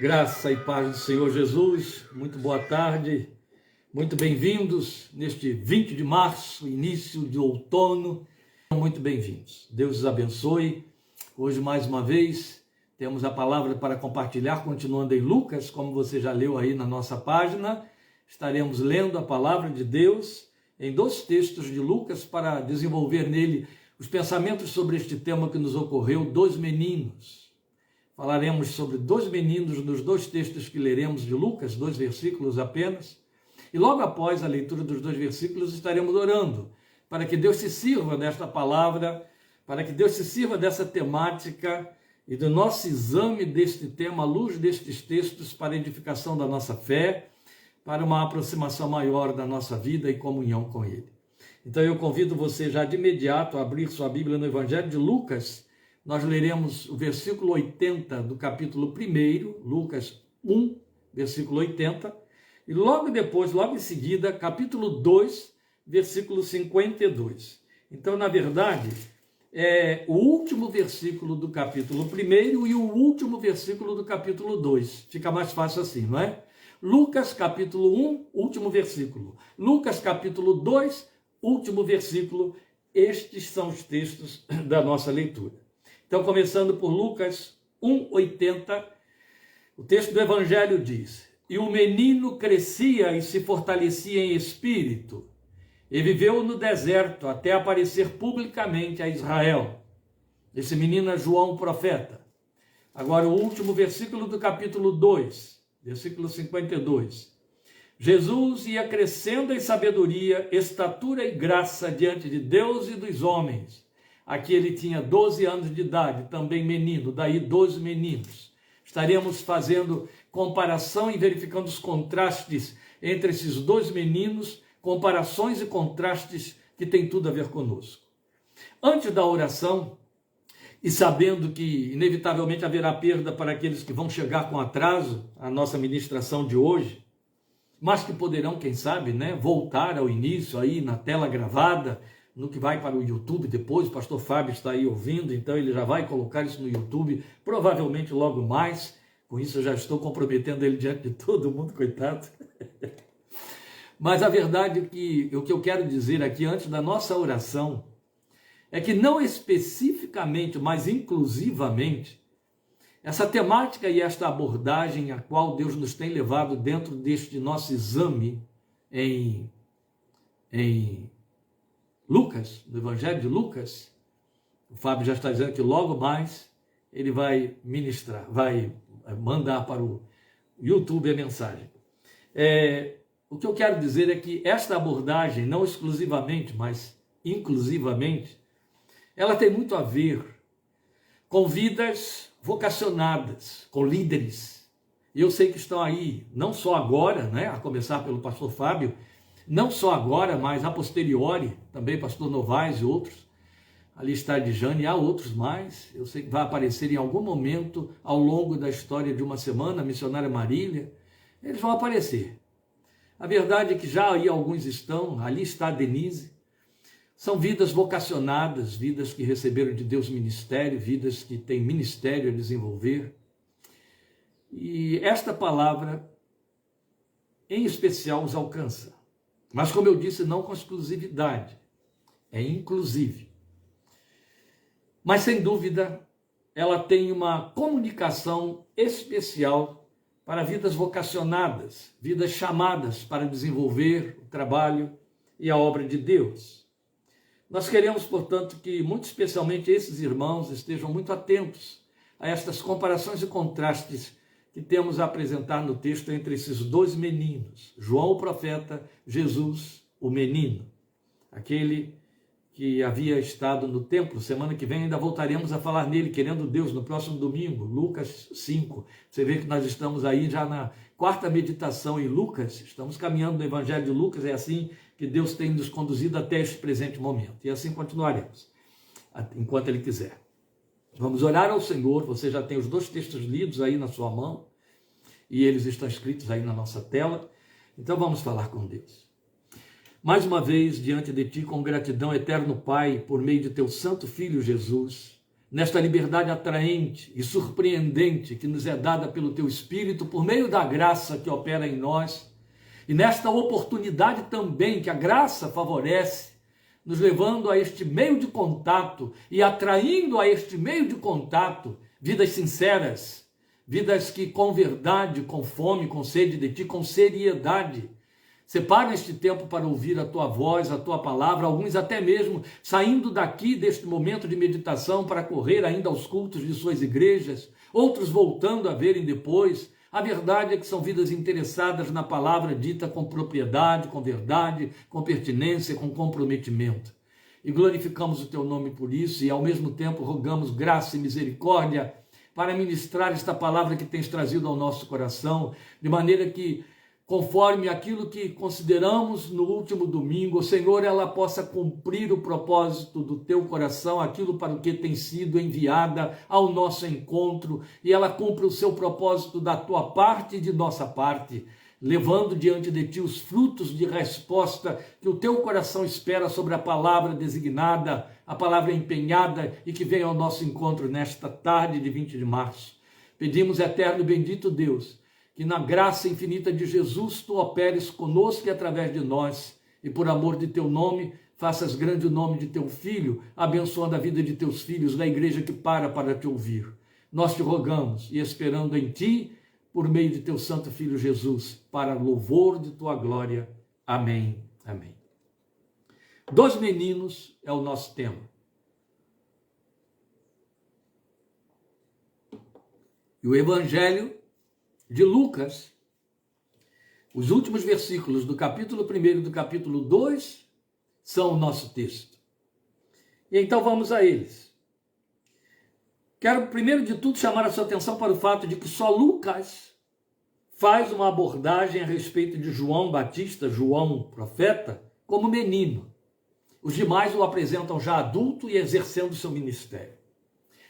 Graça e paz do Senhor Jesus, muito boa tarde, muito bem-vindos neste 20 de março, início de outono, muito bem-vindos. Deus os abençoe. Hoje, mais uma vez, temos a palavra para compartilhar, continuando em Lucas, como você já leu aí na nossa página. Estaremos lendo a palavra de Deus em 2 textos de Lucas para desenvolver nele os pensamentos sobre este tema que nos ocorreu, 2 meninos. Falaremos sobre 2 meninos nos 2 textos que leremos de Lucas, 2 versículos apenas. E logo após a leitura dos 2 versículos estaremos orando para que Deus se sirva desta palavra, para que Deus se sirva dessa temática e do nosso exame deste tema à luz destes textos para a edificação da nossa fé, para uma aproximação maior da nossa vida e comunhão com Ele. Então eu convido você já de imediato a abrir sua Bíblia no Evangelho de Lucas. Nós leremos o versículo 80 do capítulo 1, Lucas 1, versículo 80, e logo depois, logo em seguida, capítulo 2, versículo 52. Então, na verdade, é o último versículo do capítulo 1 e o último versículo do capítulo 2. Fica mais fácil assim, não é? Lucas, capítulo 1, último versículo. Lucas, capítulo 2, último versículo. Estes são os textos da nossa leitura. Então, começando por Lucas 1:80, o texto do Evangelho diz: E o menino crescia e se fortalecia em espírito, e viveu no deserto até aparecer publicamente a Israel. Esse menino é João, o profeta. Agora, o último versículo do capítulo 2, versículo 52. Jesus ia crescendo em sabedoria, estatura e graça diante de Deus e dos homens. Aqui ele tinha 12 anos de idade, também menino, daí 12 meninos. Estaremos fazendo comparação e verificando os contrastes entre esses 2 meninos, comparações e contrastes que têm tudo a ver conosco. Antes da oração, e sabendo que inevitavelmente haverá perda para aqueles que vão chegar com atraso à nossa ministração de hoje, mas que poderão, quem sabe, voltar ao início aí na tela gravada, no que vai para o YouTube depois. O pastor Fábio está aí ouvindo, então ele já vai colocar isso no YouTube, provavelmente logo mais. Com isso eu já estou comprometendo ele diante de todo mundo, coitado. Mas a verdade é que o que eu quero dizer aqui antes da nossa oração é que não especificamente, mas inclusivamente, essa temática e esta abordagem a qual Deus nos tem levado dentro deste nosso exame em Lucas, no Evangelho de Lucas, o Fábio já está dizendo que logo mais ele vai ministrar, vai mandar para o YouTube a mensagem. O que eu quero dizer é que esta abordagem, não exclusivamente, mas inclusivamente, ela tem muito a ver com vidas vocacionadas, com líderes. E eu sei que estão aí, não só agora, a começar pelo pastor Fábio, não só agora, mas a posteriori, também pastor Novaes e outros, ali está a Dijane, e há outros mais, eu sei que vai aparecer em algum momento, ao longo da história de uma semana, a missionária Marília, eles vão aparecer. A verdade é que já aí alguns estão, ali está a Denise, são vidas vocacionadas, vidas que receberam de Deus ministério, vidas que têm ministério a desenvolver. E esta palavra, em especial, os alcança. Mas, como eu disse, não com exclusividade, é inclusive. Mas, sem dúvida, ela tem uma comunicação especial para vidas vocacionadas, vidas chamadas para desenvolver o trabalho e a obra de Deus. Nós queremos, portanto, que muito especialmente esses irmãos estejam muito atentos a estas comparações e contrastes que temos a apresentar no texto entre esses 2 meninos, João o profeta, Jesus o menino, aquele que havia estado no templo. Semana que vem ainda voltaremos a falar nele, querendo Deus, no próximo domingo, Lucas 5. Você vê que nós estamos aí já na 4ª meditação em Lucas, estamos caminhando no Evangelho de Lucas, é assim que Deus tem nos conduzido até este presente momento, e assim continuaremos, enquanto Ele quiser. Vamos orar ao Senhor. Você já tem os 2 textos lidos aí na sua mão, e eles estão escritos aí na nossa tela. Então vamos falar com Deus. Mais uma vez, diante de Ti, com gratidão, eterno Pai, por meio de Teu Santo Filho Jesus, nesta liberdade atraente e surpreendente que nos é dada pelo Teu Espírito, por meio da graça que opera em nós, e nesta oportunidade também que a graça favorece, nos levando a este meio de contato e atraindo a este meio de contato vidas sinceras, vidas que com verdade, com fome, com sede de Ti, com seriedade, separa este tempo para ouvir a Tua voz, a Tua palavra, alguns até mesmo saindo daqui deste momento de meditação para correr ainda aos cultos de suas igrejas, outros voltando a verem depois. A verdade é que são vidas interessadas na palavra dita com propriedade, com verdade, com pertinência, com comprometimento. E glorificamos o Teu nome por isso e ao mesmo tempo rogamos graça e misericórdia para ministrar esta palavra que Tens trazido ao nosso coração, de maneira que, conforme aquilo que consideramos no último domingo, Senhor, ela possa cumprir o propósito do Teu coração, aquilo para o que tem sido enviada ao nosso encontro, e ela cumpra o seu propósito da Tua parte e de nossa parte, levando diante de Ti os frutos de resposta que o Teu coração espera sobre a palavra designada, a palavra empenhada e que vem ao nosso encontro nesta tarde de 20 de março. Pedimos, eterno e bendito Deus, que na graça infinita de Jesus Tu operes conosco e através de nós, e por amor de Teu nome, faças grande o nome de Teu Filho, abençoando a vida de Teus filhos, da igreja que para Te ouvir. Nós Te rogamos e esperando em Ti, por meio de Teu Santo Filho Jesus, para louvor de Tua glória. Amém. Amém. 2 meninos é o nosso tema. E o Evangelho de Lucas, os últimos versículos do capítulo 1 e do capítulo 2 são o nosso texto. E então vamos a eles. Quero, primeiro de tudo, chamar a sua atenção para o fato de que só Lucas faz uma abordagem a respeito de João Batista, João profeta, como menino. Os demais o apresentam já adulto e exercendo seu ministério.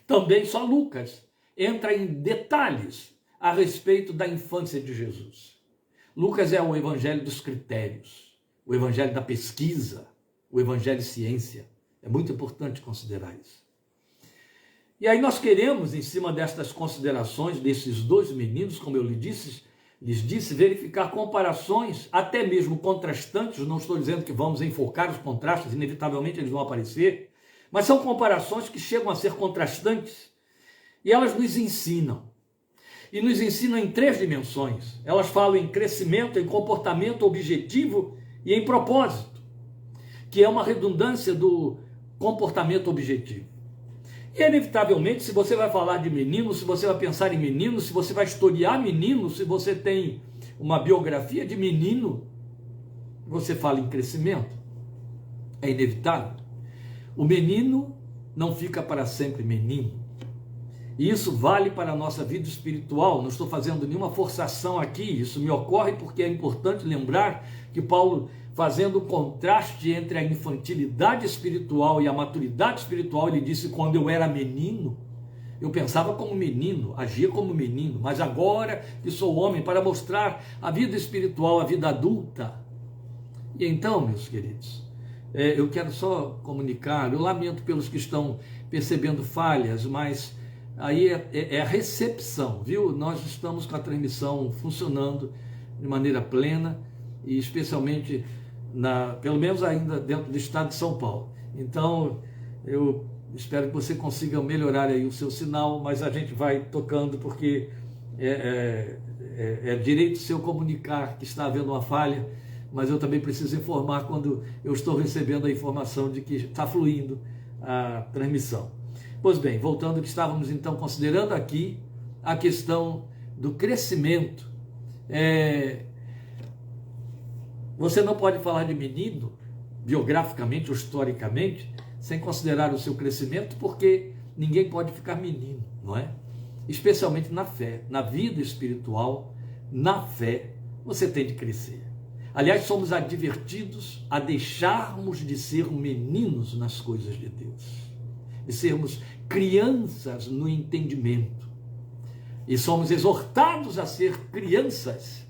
Também só Lucas entra em detalhes a respeito da infância de Jesus. Lucas é o evangelho dos critérios, o evangelho da pesquisa, o evangelho ciência. É muito importante considerar isso. E aí nós queremos, em cima destas considerações desses 2 meninos, como eu lhes disse, verificar comparações, até mesmo contrastantes. Não estou dizendo que vamos enfocar os contrastes, inevitavelmente eles vão aparecer, mas são comparações que chegam a ser contrastantes e elas nos ensinam. E nos ensinam em 3 dimensões. Elas falam em crescimento, em comportamento objetivo e em propósito, que é uma redundância do comportamento objetivo. E inevitavelmente, se você vai falar de menino, se você vai pensar em menino, se você vai historiar menino, se você tem uma biografia de menino, você fala em crescimento. É inevitável. O menino não fica para sempre menino. E isso vale para a nossa vida espiritual. Não estou fazendo nenhuma forçação aqui. Isso me ocorre porque é importante lembrar que Paulo, fazendo o contraste entre a infantilidade espiritual e a maturidade espiritual, ele disse: quando eu era menino, eu pensava como menino, agia como menino, mas agora que sou homem, para mostrar a vida espiritual, a vida adulta. E então, meus queridos, eu quero só comunicar, eu lamento pelos que estão percebendo falhas, mas aí é a recepção, viu? Nós estamos com a transmissão funcionando de maneira plena, e especialmente, pelo menos ainda dentro do estado de São Paulo. Então, eu espero que você consiga melhorar aí o seu sinal, mas a gente vai tocando, porque é direito seu comunicar que está havendo uma falha, mas eu também preciso informar quando eu estou recebendo a informação de que está fluindo a transmissão. Pois bem, voltando ao que estávamos então considerando aqui, a questão do crescimento. Você não pode falar de menino, biograficamente ou historicamente, sem considerar o seu crescimento, porque ninguém pode ficar menino, não é? Especialmente na fé, na vida espiritual, na fé, você tem de crescer. Aliás, somos advertidos a deixarmos de ser meninos nas coisas de Deus, de sermos crianças no entendimento. E somos exortados a ser crianças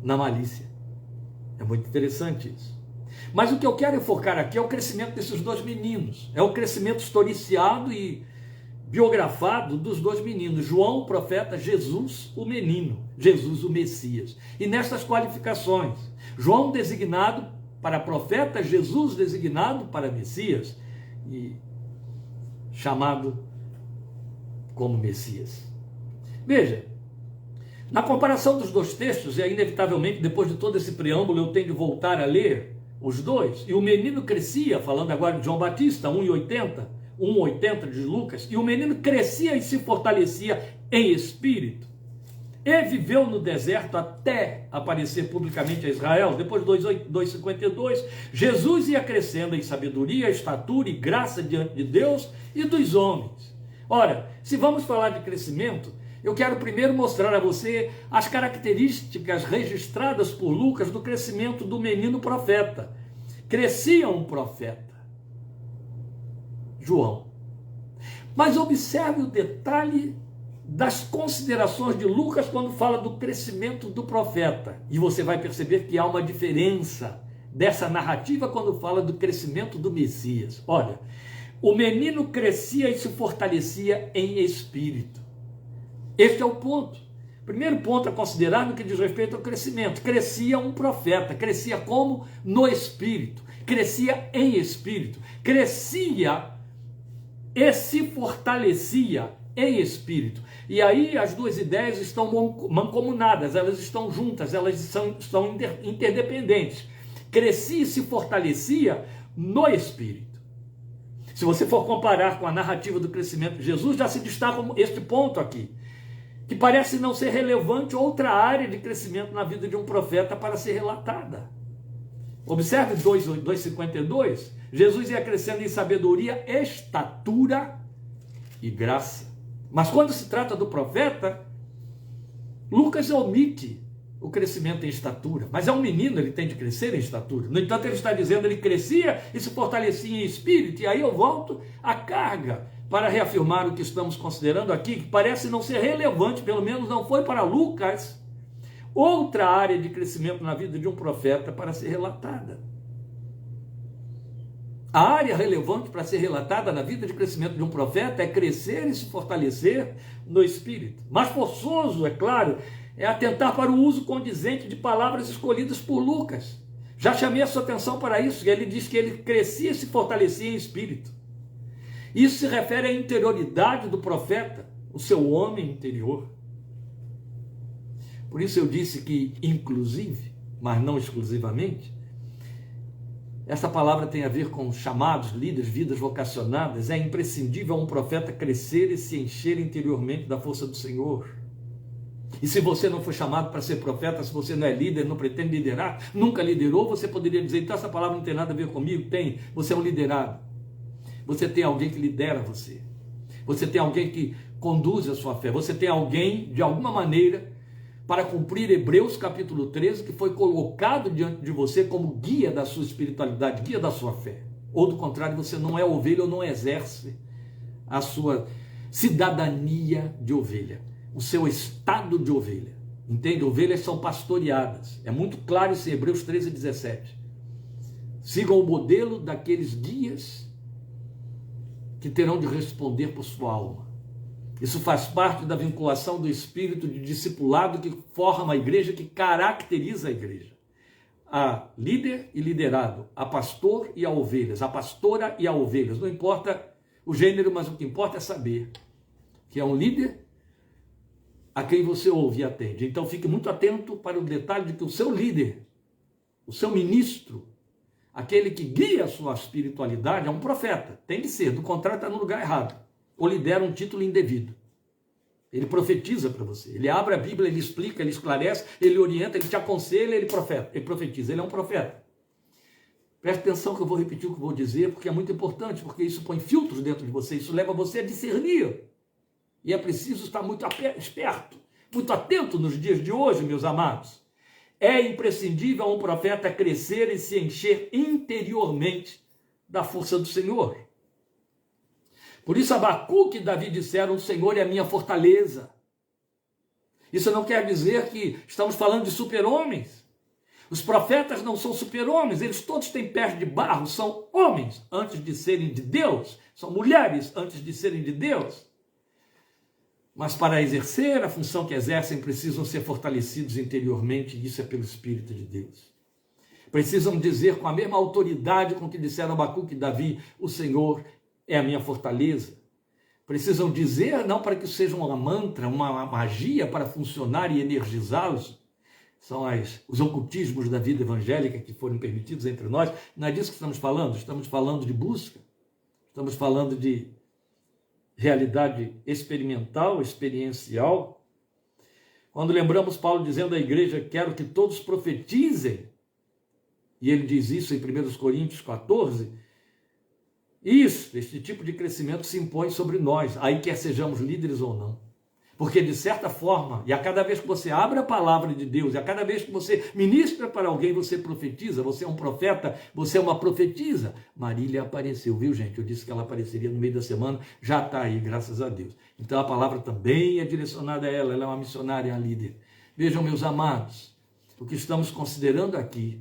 na malícia. É muito interessante isso. Mas o que eu quero focar aqui é o crescimento desses dois meninos. É o crescimento historiciado e biografado dos dois meninos. João, o profeta, Jesus, o menino. Jesus, o Messias. E nestas qualificações, João designado para profeta, Jesus designado para Messias e chamado como Messias. Veja, na comparação dos dois textos, e inevitavelmente depois de todo esse preâmbulo eu tenho de voltar a ler os dois, e o menino crescia, falando agora de João Batista, 1,80 de Lucas, e o menino crescia e se fortalecia em espírito, e viveu no deserto até aparecer publicamente a Israel. Depois de 2,52, Jesus ia crescendo em sabedoria, estatura e graça diante de Deus e dos homens. Ora, se vamos falar de crescimento, eu quero primeiro mostrar a você as características registradas por Lucas do crescimento do menino profeta. Crescia um profeta, João. Mas observe o detalhe das considerações de Lucas quando fala do crescimento do profeta. E você vai perceber que há uma diferença dessa narrativa quando fala do crescimento do Messias. Olha, o menino crescia e se fortalecia em espírito. Este é o ponto. Primeiro ponto a considerar no que diz respeito ao crescimento. Crescia um profeta. Crescia como? No espírito. Crescia em espírito. Crescia e se fortalecia em espírito. E aí as duas ideias estão mancomunadas, elas estão juntas, elas são interdependentes. Crescia e se fortalecia no espírito. Se você for comparar com a narrativa do crescimento de Jesus, já se destaca este ponto aqui, que parece não ser relevante outra área de crescimento na vida de um profeta para ser relatada. Observe 2,52, Jesus ia crescendo em sabedoria, estatura e graça. Mas quando se trata do profeta, Lucas omite o crescimento em estatura. Mas é um menino, ele tem de crescer em estatura. No entanto, ele está dizendo, ele crescia e se fortalecia em espírito. E aí eu volto à carga para reafirmar o que estamos considerando aqui, que parece não ser relevante, pelo menos não foi para Lucas, outra área de crescimento na vida de um profeta para ser relatada. A área relevante para ser relatada na vida de crescimento de um profeta é crescer e se fortalecer no espírito. Mas forçoso, é claro, é atentar para o uso condizente de palavras escolhidas por Lucas. Já chamei a sua atenção para isso. Ele diz que ele crescia e se fortalecia em espírito. Isso se refere à interioridade do profeta, o seu homem interior. Por isso eu disse que, inclusive, mas não exclusivamente, essa palavra tem a ver com chamados, líderes, vidas vocacionadas. É imprescindível a um profeta crescer e se encher interiormente da força do Senhor. E se você não foi chamado para ser profeta, se você não é líder, não pretende liderar, nunca liderou, você poderia dizer, então essa palavra não tem nada a ver comigo. Tem, você é um liderado. Você tem alguém que lidera você. Você tem alguém que conduz a sua fé. Você tem alguém, de alguma maneira, para cumprir Hebreus capítulo 13, que foi colocado diante de você como guia da sua espiritualidade, guia da sua fé. Ou do contrário, você não é ovelha ou não exerce a sua cidadania de ovelha, o seu estado de ovelha. Entende? Ovelhas são pastoreadas. É muito claro isso em Hebreus 13, 17. Sigam o modelo daqueles guias que terão de responder por sua alma. Isso faz parte da vinculação do espírito de discipulado que forma a igreja, que caracteriza a igreja. Há líder e liderado, há pastor e há ovelhas, há pastora e há ovelhas. Não importa o gênero, mas o que importa é saber que é um líder a quem você ouve e atende. Então fique muito atento para o detalhe de que o seu líder, o seu ministro, aquele que guia a sua espiritualidade, é um profeta. Tem que ser, do contrário está no lugar errado. Ou lidera um título indevido. Ele profetiza para você. Ele abre a Bíblia, ele explica, ele esclarece, ele orienta, ele te aconselha, ele profetiza. Ele é um profeta. Preste atenção que eu vou repetir o que eu vou dizer, porque é muito importante, porque isso põe filtros dentro de você, isso leva você a discernir. E é preciso estar muito esperto, muito atento nos dias de hoje, meus amados. É imprescindível a um profeta crescer e se encher interiormente da força do Senhor. Por isso Abacuque e Davi disseram, o Senhor é a minha fortaleza. Isso não quer dizer que estamos falando de super-homens. Os profetas não são super-homens, eles todos têm pés de barro, são homens antes de serem de Deus, são mulheres antes de serem de Deus. Mas para exercer a função que exercem, precisam ser fortalecidos interiormente, e isso é pelo Espírito de Deus. Precisam dizer com a mesma autoridade com que disseram Abacuque e Davi: o Senhor é a minha fortaleza. Precisam dizer, não para que seja uma mantra, uma magia para funcionar e energizá-los. São os ocultismos da vida evangélica que foram permitidos entre nós. Não é disso que estamos falando de busca, estamos falando de realidade experimental, experiencial. Quando lembramos Paulo dizendo à igreja: quero que todos profetizem, e ele diz isso em 1 Coríntios 14, este tipo de crescimento se impõe sobre nós, aí quer sejamos líderes ou não. Porque de certa forma, e a cada vez que você abre a palavra de Deus, e a cada vez que você ministra para alguém, você profetiza, você é um profeta, você é uma profetisa. Marília apareceu, viu, gente? Eu disse que ela apareceria no meio da semana, já está aí, graças a Deus. Então a palavra também é direcionada a ela é uma missionária, uma líder. Vejam, meus amados, o que estamos considerando aqui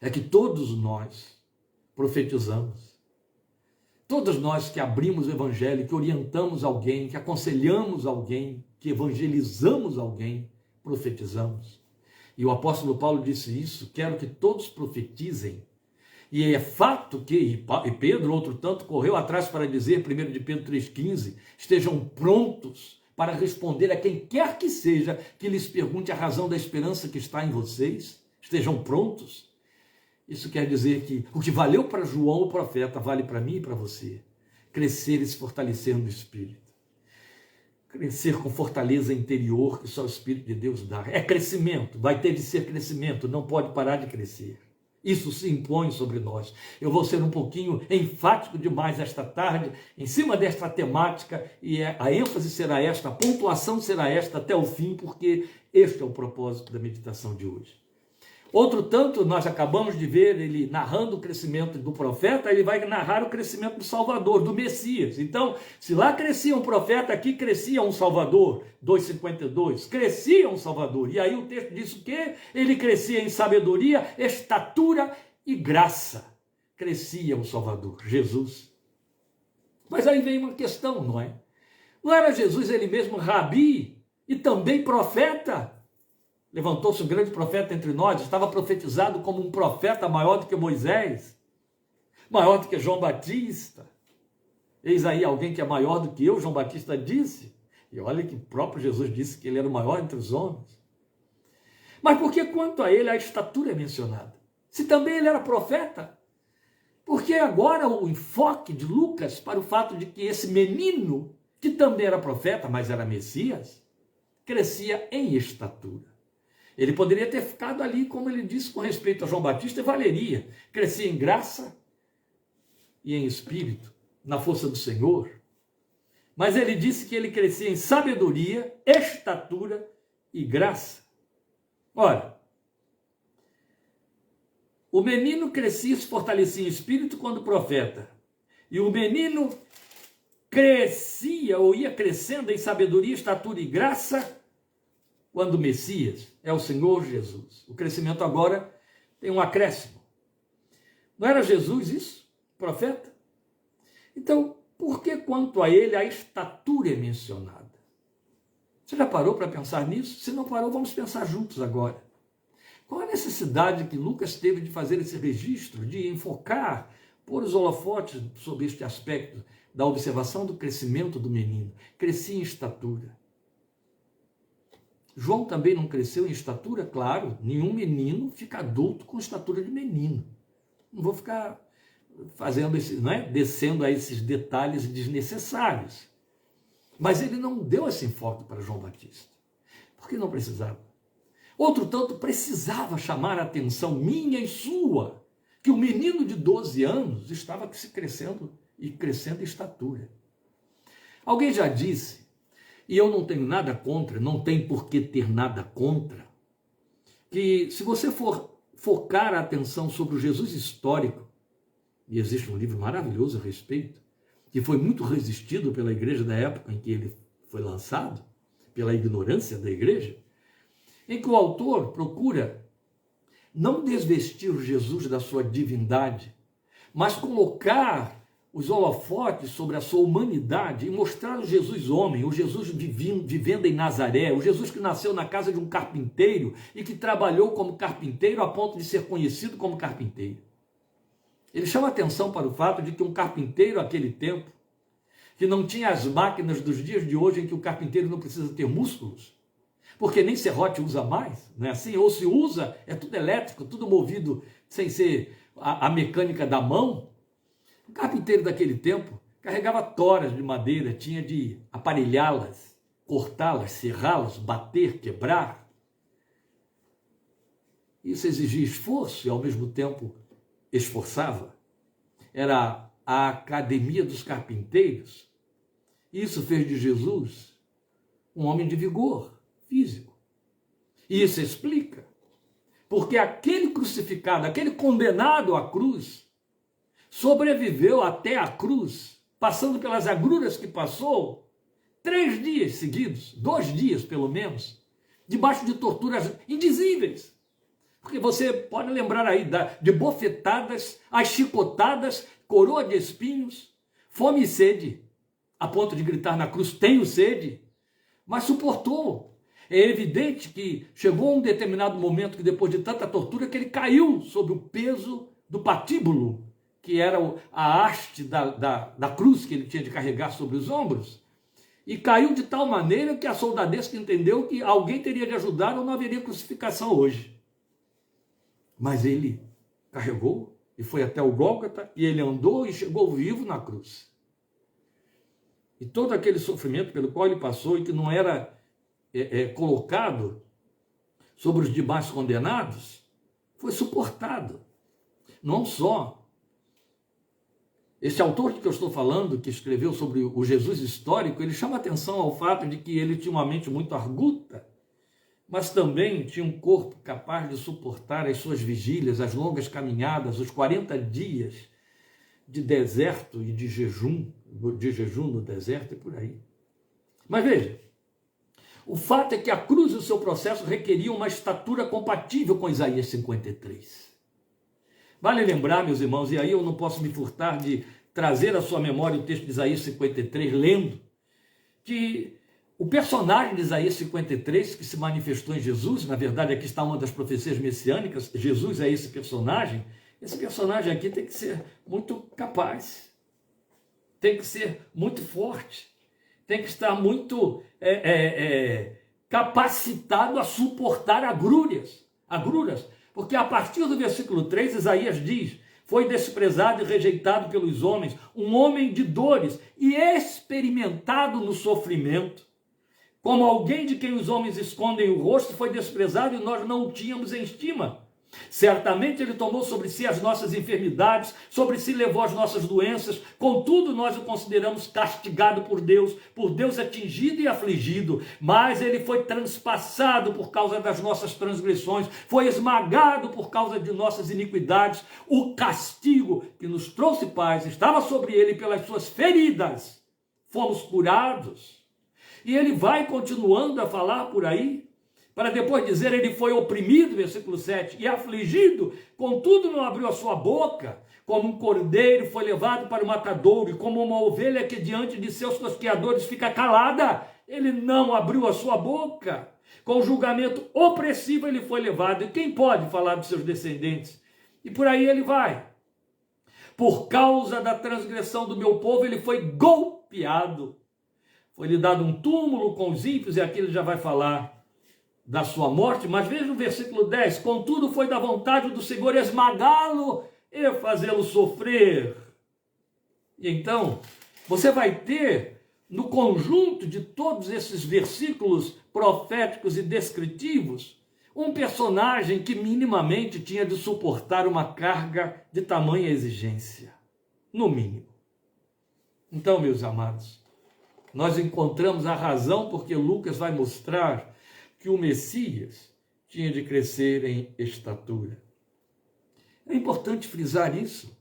é que todos nós profetizamos. Todos nós que abrimos o evangelho, que orientamos alguém, que aconselhamos alguém, que evangelizamos alguém, profetizamos. E o apóstolo Paulo disse isso: quero que todos profetizem. E é fato que, e Pedro, outro tanto, correu atrás para dizer, 1 de Pedro 3,15, estejam prontos para responder a quem quer que seja que lhes pergunte a razão da esperança que está em vocês. Estejam prontos. Isso quer dizer que o que valeu para João, o profeta, vale para mim e para você. Crescer e se fortalecer no Espírito. Crescer com fortaleza interior que só o Espírito de Deus dá. É crescimento, vai ter de ser crescimento, não pode parar de crescer. Isso se impõe sobre nós. Eu vou ser um pouquinho enfático demais esta tarde, em cima desta temática, e a ênfase será esta, a pontuação será esta até o fim, porque este é o propósito da meditação de hoje. Outro tanto, nós acabamos de ver ele narrando o crescimento do profeta, ele vai narrar o crescimento do Salvador, do Messias. Então, se lá crescia um profeta, aqui crescia um Salvador, 2,52, crescia um Salvador. E aí o texto diz o quê? Ele crescia em sabedoria, estatura e graça. Crescia um Salvador, Jesus. Mas aí vem uma questão, não é? Não era Jesus ele mesmo rabi e também profeta? Levantou-se um grande profeta entre nós, estava profetizado como um profeta maior do que Moisés, maior do que João Batista. Eis aí alguém que é maior do que eu, João Batista disse. E olha que o próprio Jesus disse que ele era o maior entre os homens. Mas por que quanto a ele a estatura é mencionada? Se também ele era profeta, por que agora o enfoque de Lucas para o fato de que esse menino, que também era profeta, mas era Messias, crescia em estatura? Ele poderia ter ficado ali, como ele disse com respeito a João Batista, e valeria. Crescia em graça e em espírito, na força do Senhor. Mas ele disse que ele crescia em sabedoria, estatura e graça. Ora, o menino crescia e se fortalecia em espírito quando profeta. E o menino crescia ou ia crescendo em sabedoria, estatura e graça quando o Messias é o Senhor Jesus. O crescimento agora tem um acréscimo. Não era Jesus isso? Profeta? Então, por que quanto a ele a estatura é mencionada? Você já parou para pensar nisso? Se não parou, vamos pensar juntos agora. Qual a necessidade que Lucas teve de fazer esse registro, de enfocar, pôr os holofotes sobre este aspecto da observação do crescimento do menino? Crescia em estatura. João também não cresceu em estatura? Claro, nenhum menino fica adulto com estatura de menino. Não vou ficar fazendo esse, descendo a esses detalhes desnecessários. Mas ele não deu esse enfoque para João Batista. Porque não precisava. Outro tanto precisava chamar a atenção minha e sua, que o menino de 12 anos estava se crescendo em estatura. Alguém já disse, e eu não tenho nada contra, não tem por que ter nada contra, que se você for focar a atenção sobre o Jesus histórico, e existe um livro maravilhoso a respeito, que foi muito resistido pela igreja da época em que ele foi lançado, pela ignorância da igreja, em que o autor procura não desvestir Jesus da sua divindade, mas colocar os holofotes sobre a sua humanidade e mostrar o Jesus homem, o Jesus vivendo em Nazaré, o Jesus que nasceu na casa de um carpinteiro e que trabalhou como carpinteiro a ponto de ser conhecido como carpinteiro. Ele chama atenção para o fato de que um carpinteiro naquele tempo, que não tinha as máquinas dos dias de hoje em que o carpinteiro não precisa ter músculos, porque nem serrote usa mais, não é assim? Ou se usa, é tudo elétrico, tudo movido sem ser a mecânica da mão. O carpinteiro daquele tempo carregava toras de madeira, tinha de aparelhá-las, cortá-las, serrá-las, bater, quebrar. Isso exigia esforço e ao mesmo tempo esforçava. Era a academia dos carpinteiros. Isso fez de Jesus um homem de vigor físico. E isso explica porque aquele crucificado, aquele condenado à cruz, sobreviveu até a cruz, passando pelas agruras que passou, 3 dias seguidos, 2 dias pelo menos, debaixo de torturas indizíveis. Porque você pode lembrar aí de bofetadas, as chicotadas, coroa de espinhos, fome e sede, a ponto de gritar na cruz, tenho sede, mas suportou. É evidente que chegou um determinado momento que depois de tanta tortura que ele caiu sob o peso do patíbulo, que era a haste da cruz que ele tinha de carregar sobre os ombros, e caiu de tal maneira que a soldadesca entendeu que alguém teria de ajudar ou não haveria crucificação hoje. Mas ele carregou e foi até o Gólgota, e ele andou e chegou vivo na cruz. E todo aquele sofrimento pelo qual ele passou e que não era colocado sobre os demais condenados, foi suportado. Não só esse autor de que eu estou falando, que escreveu sobre o Jesus histórico, ele chama atenção ao fato de que ele tinha uma mente muito arguta, mas também tinha um corpo capaz de suportar as suas vigílias, as longas caminhadas, os 40 dias de deserto e de jejum no deserto e por aí. Mas veja, o fato é que a cruz e o seu processo requeriam uma estatura compatível com Isaías 53. Vale lembrar, meus irmãos, e aí eu não posso me furtar de trazer à sua memória o texto de Isaías 53, lendo, que o personagem de Isaías 53, que se manifestou em Jesus, na verdade aqui está uma das profecias messiânicas, Jesus é esse personagem aqui tem que ser muito capaz, tem que ser muito forte, tem que estar muito capacitado a suportar agruras, porque a partir do versículo 3, Isaías diz, foi desprezado e rejeitado pelos homens, um homem de dores e experimentado no sofrimento. Como alguém de quem os homens escondem o rosto, foi desprezado e nós não o tínhamos em estima. Certamente ele tomou sobre si as nossas enfermidades, sobre si levou as nossas doenças, contudo nós o consideramos castigado por Deus atingido e afligido, mas ele foi transpassado por causa das nossas transgressões, foi esmagado por causa de nossas iniquidades, o castigo que nos trouxe paz estava sobre ele, pelas suas feridas fomos curados. E ele vai continuando a falar por aí, para depois dizer, ele foi oprimido, versículo 7, e afligido, contudo não abriu a sua boca, como um cordeiro foi levado para o matadouro, e como uma ovelha que diante de seus tosqueadores fica calada, ele não abriu a sua boca. Com julgamento opressivo ele foi levado, e quem pode falar dos seus descendentes? E por aí ele vai. Por causa da transgressão do meu povo, ele foi golpeado. Foi-lhe dado um túmulo com os ímpios, e aqui ele já vai falar da sua morte, mas veja o versículo 10, contudo foi da vontade do Senhor esmagá-lo e fazê-lo sofrer. E então, você vai ter, no conjunto de todos esses versículos proféticos e descritivos, um personagem que minimamente tinha de suportar uma carga de tamanha exigência, no mínimo. Então, meus amados, nós encontramos a razão porque Lucas vai mostrar que o Messias tinha de crescer em estatura. É importante frisar isso,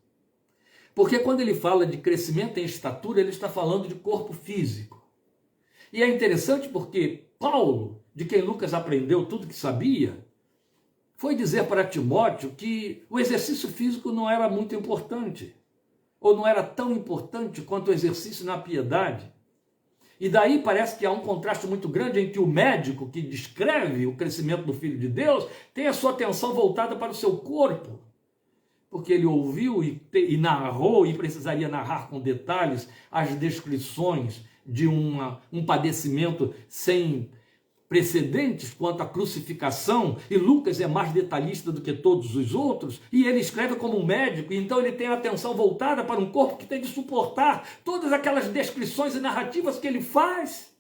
porque quando ele fala de crescimento em estatura, ele está falando de corpo físico. E é interessante porque Paulo, de quem Lucas aprendeu tudo que sabia, foi dizer para Timóteo que o exercício físico não era muito importante, ou não era tão importante quanto o exercício na piedade. E daí parece que há um contraste muito grande em que o médico que descreve o crescimento do Filho de Deus tem a sua atenção voltada para o seu corpo, porque ele ouviu e narrou, e precisaria narrar com detalhes as descrições de um padecimento sem precedentes quanto à crucificação, e Lucas é mais detalhista do que todos os outros, e ele escreve como um médico, e então ele tem a atenção voltada para um corpo que tem de suportar todas aquelas descrições e narrativas que ele faz.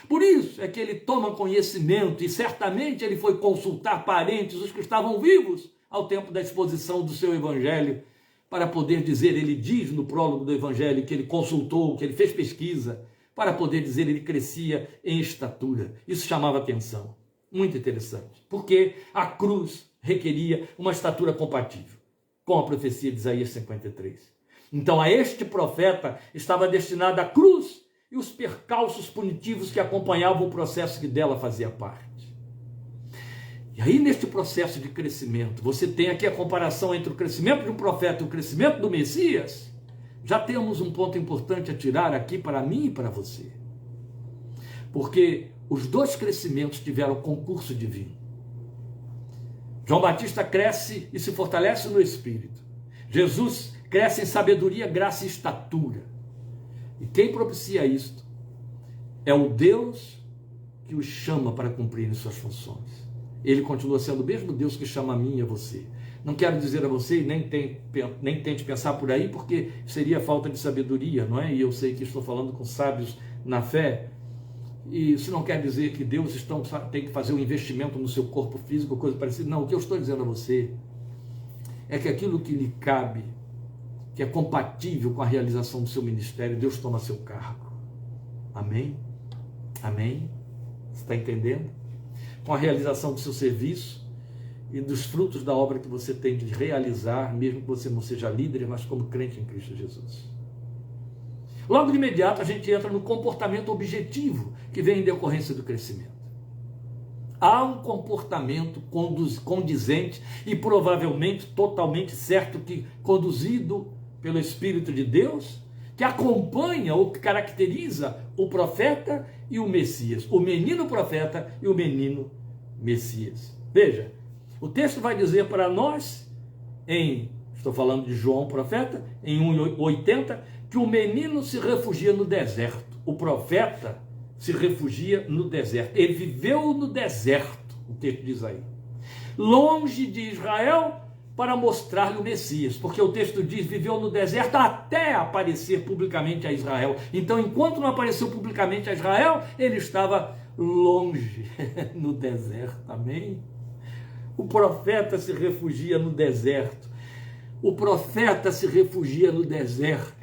Por isso é que ele toma conhecimento, e certamente ele foi consultar parentes, os que estavam vivos ao tempo da exposição do seu evangelho, para poder dizer, ele diz no prólogo do evangelho que ele consultou, que ele fez pesquisa, para poder dizer ele crescia em estatura. Isso chamava atenção. Muito interessante. Porque a cruz requeria uma estatura compatível com a profecia de Isaías 53. Então a este profeta estava destinada a cruz e os percalços punitivos que acompanhavam o processo que dela fazia parte. E aí neste processo de crescimento, você tem aqui a comparação entre o crescimento de um profeta e o crescimento do Messias. Já temos um ponto importante a tirar aqui para mim e para você. Porque os dois crescimentos tiveram concurso divino. João Batista cresce e se fortalece no Espírito. Jesus cresce em sabedoria, graça e estatura. E quem propicia isto é o Deus que os chama para cumprirem suas funções. Ele continua sendo o mesmo Deus que chama a mim e a você. Não quero dizer a você, nem tente pensar por aí, porque seria falta de sabedoria, não é? E eu sei que estou falando com sábios na fé. E isso não quer dizer que Deus tem que fazer um investimento no seu corpo físico, coisa parecida. Não, o que eu estou dizendo a você é que aquilo que lhe cabe, que é compatível com a realização do seu ministério, Deus toma seu cargo. Amém? Amém? Você está entendendo? Com a realização do seu serviço e dos frutos da obra que você tem de realizar, mesmo que você não seja líder, mas como crente em Cristo Jesus. Logo de imediato a gente entra no comportamento objetivo que vem em decorrência do crescimento. Há um comportamento condizente e provavelmente totalmente certo, que conduzido pelo Espírito de Deus, que acompanha ou que caracteriza o profeta e o Messias, o menino profeta e o menino Messias. Veja, o texto vai dizer para nós, estou falando de João profeta, em 1:80, que o menino se refugia no deserto. O profeta se refugia no deserto. Ele viveu no deserto, o texto diz aí. Longe de Israel, para mostrar-lhe o Messias. Porque o texto diz, viveu no deserto até aparecer publicamente a Israel. Então, enquanto não apareceu publicamente a Israel, ele estava longe no deserto. Amém? O profeta se refugia no deserto. O profeta se refugia no deserto.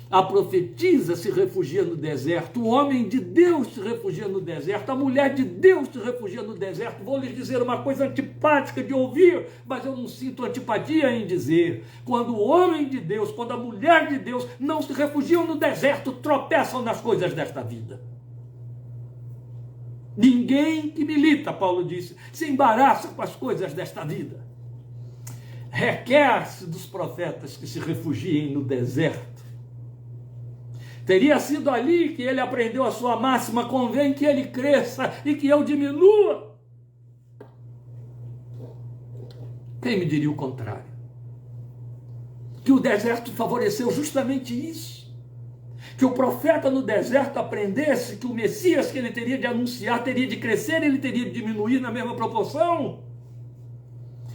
A profetisa se refugia no deserto. O homem de Deus se refugia no deserto. A mulher de Deus se refugia no deserto. Vou lhes dizer uma coisa antipática de ouvir, mas eu não sinto antipatia em dizer. Quando o homem de Deus, quando a mulher de Deus não se refugiam no deserto, tropeçam nas coisas desta vida. Ninguém que milita, Paulo disse, se embaraça com as coisas desta vida. Requer-se dos profetas que se refugiem no deserto. Teria sido ali que ele aprendeu a sua máxima: convém que ele cresça e que eu diminua. Quem me diria o contrário? Que o deserto favoreceu justamente isso. Que o profeta no deserto aprendesse que o Messias que ele teria de anunciar teria de crescer, ele teria de diminuir na mesma proporção.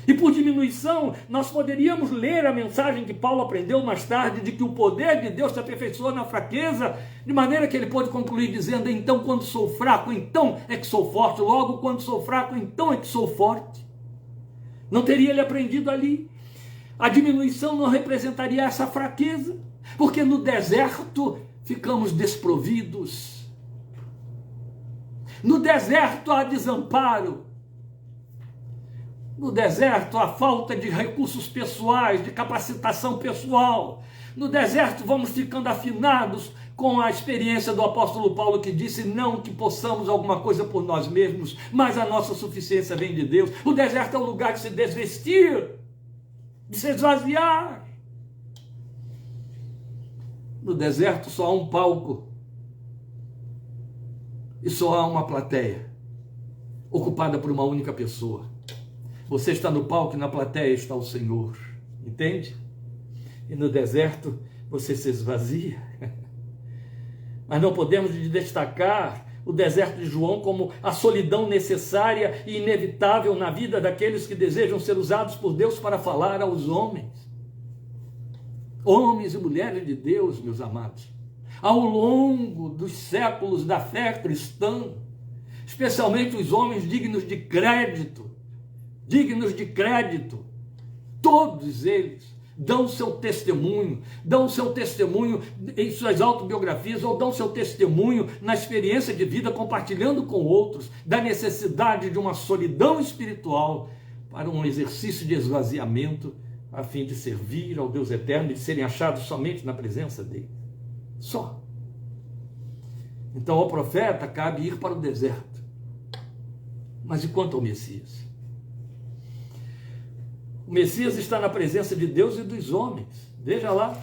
E por diminuição, nós poderíamos ler a mensagem que Paulo aprendeu mais tarde, de que o poder de Deus se aperfeiçoa na fraqueza, de maneira que ele pode concluir dizendo: então quando sou fraco, então é que sou forte, logo quando sou fraco, então é que sou forte. Não teria ele aprendido ali? A diminuição não representaria essa fraqueza, porque no deserto ficamos desprovidos. No deserto há desamparo. No deserto, a falta de recursos pessoais, de capacitação pessoal. No deserto, vamos ficando afinados com a experiência do apóstolo Paulo, que disse: não que possamos alguma coisa por nós mesmos, mas a nossa suficiência vem de Deus. O deserto é o lugar de se desvestir, de se esvaziar. No deserto só há um palco e só há uma plateia, ocupada por uma única pessoa. Você está no palco e na plateia está o Senhor, entende? E no deserto você se esvazia. Mas não podemos destacar o deserto de João como a solidão necessária e inevitável na vida daqueles que desejam ser usados por Deus para falar aos homens. Homens e mulheres de Deus, meus amados, ao longo dos séculos da fé cristã, especialmente os homens dignos de crédito, todos eles dão seu testemunho em suas autobiografias, ou dão seu testemunho na experiência de vida, compartilhando com outros da necessidade de uma solidão espiritual para um exercício de esvaziamento, a fim de servir ao Deus eterno e de serem achados somente na presença dele. Só. Então ao profeta cabe ir para o deserto. Mas e quanto ao Messias? O Messias está na presença de Deus e dos homens. Veja lá,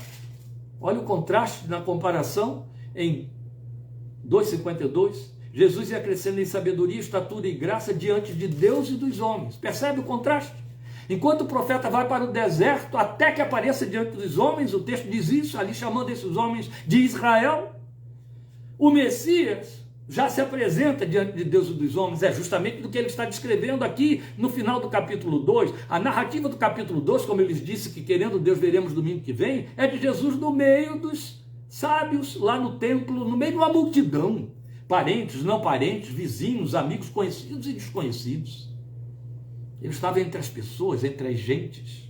olha o contraste na comparação em 2,52. Jesus ia crescendo em sabedoria, estatura e graça diante de Deus e dos homens. Percebe o contraste? Enquanto o profeta vai para o deserto, até que apareça diante dos homens, o texto diz isso, ali chamando esses homens de Israel. O Messias já se apresenta diante de Deus e dos homens, é justamente do que ele está descrevendo aqui no final do capítulo 2. A narrativa do capítulo 2, como eu lhes disse, que querendo Deus veremos domingo que vem, é de Jesus no meio dos sábios, lá no templo, no meio de uma multidão, parentes, não parentes, vizinhos, amigos, conhecidos e desconhecidos. Ele estava entre as pessoas, entre as gentes,